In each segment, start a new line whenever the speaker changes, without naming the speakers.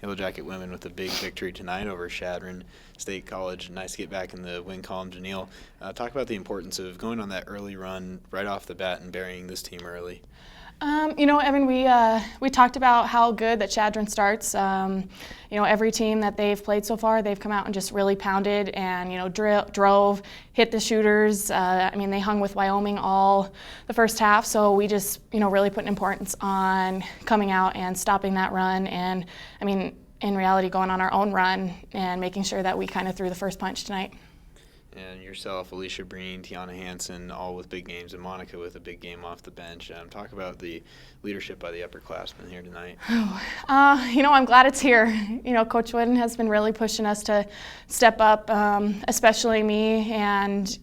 Yellowjacket women with a big victory tonight over Chadron State College. Nice to get back in the win column. Janiel, talk about the importance of going on that early run right off the bat and burying this team early.
Evan, we talked about how good that Chadron starts. Every team that they've played so far, they've come out and just really pounded and, drove, hit the shooters. They hung with Wyoming all the first half, so we just, really put an importance on coming out and stopping that run and, in reality, going on our own run and making sure that we kind of threw the first punch tonight.
And yourself, Alicia Breen, Tiana Hansen, all with big games, and Monica with a big game off the bench. Talk about the leadership by the upperclassmen here tonight.
I'm glad it's here. Coach Woodin has been really pushing us to step up, especially me, and,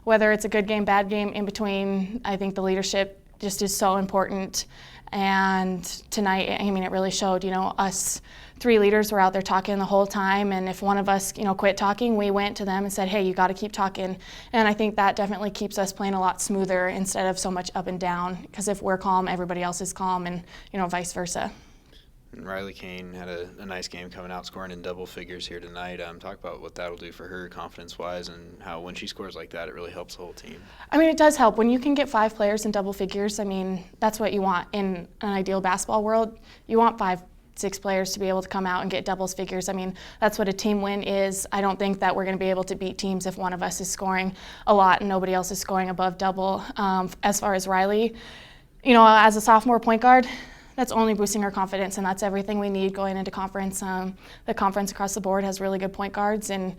whether it's a good game, bad game, in between, I think the leadership just is so important. And tonight, it really showed, us three leaders were out there talking the whole time, and if one of us, quit talking, we went to them and said, hey, you got to keep talking. And I think that definitely keeps us playing a lot smoother instead of so much up and down, because if we're calm, everybody else is calm, and, vice versa.
And Riley Kane had a nice game coming out, scoring in double figures here tonight. Talk about what that'll do for her confidence-wise and how when she scores like that, it really helps the whole team.
It does help. When you can get 5 players in double figures, that's what you want. In an ideal basketball world, you want 5, 6 players to be able to come out and get doubles figures. That's what a team win is. I don't think that we're going to be able to beat teams if one of us is scoring a lot and nobody else is scoring above double. As far as Riley, as a sophomore point guard, that's only boosting our confidence, and that's everything we need going into conference. The conference across the board has really good point guards, and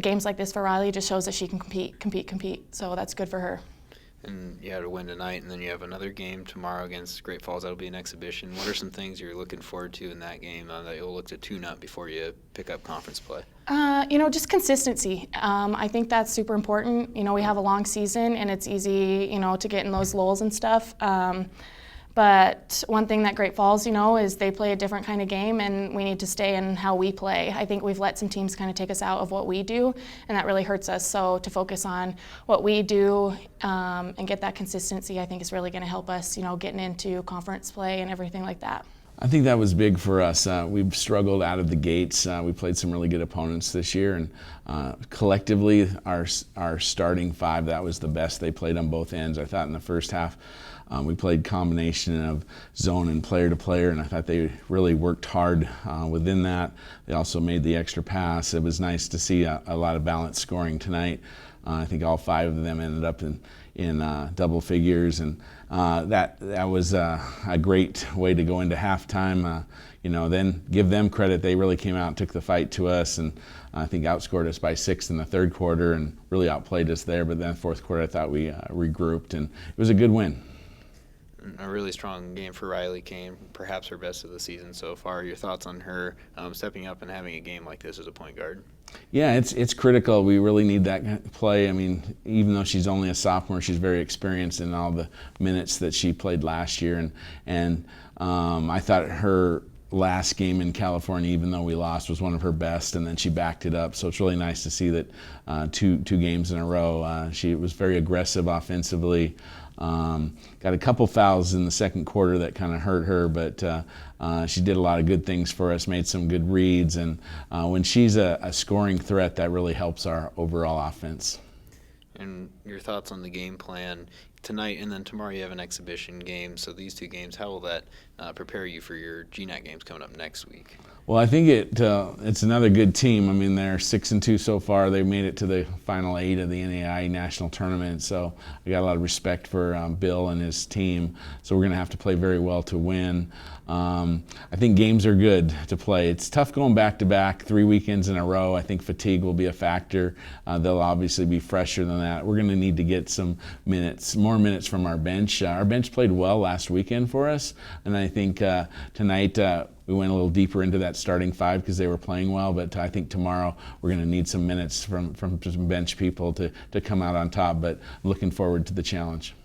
games like this for Riley just shows that she can compete. So that's good for her.
And you had a win tonight, and then you have another game tomorrow against Great Falls. That'll be an exhibition. What are some things you're looking forward to in that game that you'll look to tune up before you pick up conference play?
Just consistency. I think that's super important. We have a long season, and it's easy, to get in those lulls and stuff. But one thing that Great Falls, is they play a different kind of game, and we need to stay in how we play. I think we've let some teams kind of take us out of what we do, and that really hurts us. So to focus on what we do and get that consistency, I think is really going to help us, getting into conference play and everything like that.
I think that was big for us. We've struggled out of the gates. We played some really good opponents this year, and collectively, our starting 5, that was the best they played on both ends. I thought in the first half, we played combination of zone and player to player, and I thought they really worked hard within that. They also made the extra pass. It was nice to see a lot of balanced scoring tonight. I think all 5 of them ended up in double figures, and that was a great way to go into halftime. Then give them credit. They really came out and took the fight to us, and I think outscored us by 6 in the third quarter and really outplayed us there. But then fourth quarter, I thought we regrouped, and it was a good win.
A really strong game for Riley Kane, perhaps her best of the season so far. Your thoughts on her stepping up and having a game like this as a point guard?
Yeah, it's critical. We really need that play. Even though she's only a sophomore, she's very experienced in all the minutes that she played last year. And I thought her last game in California, even though we lost, was one of her best, and then she backed it up. So it's really nice to see that two games in a row. She was very aggressive offensively. Got a couple fouls in the second quarter that kind of hurt her, but she did a lot of good things for us, made some good reads, and when she's a scoring threat, that really helps our overall offense.
And your thoughts on the game plan tonight, and then tomorrow you have an exhibition game. So these 2 games, how will that prepare you for your GNAT games coming up next week?
Well, I think it's another good team. They're 6-2 so far. They made it to the final 8 of the NAIA national tournament. So I got a lot of respect for Bill and his team. So we're going to have to play very well to win. I think games are good to play. It's tough going back-to-back 3 weekends in a row. I think fatigue will be a factor. They'll obviously be fresher than that. We're going to need to get some more minutes from our bench. Our bench played well last weekend for us, and I think tonight we went a little deeper into that starting 5 because they were playing well, but I think tomorrow we're going to need some minutes from some bench people to come out on top, but looking forward to the challenge.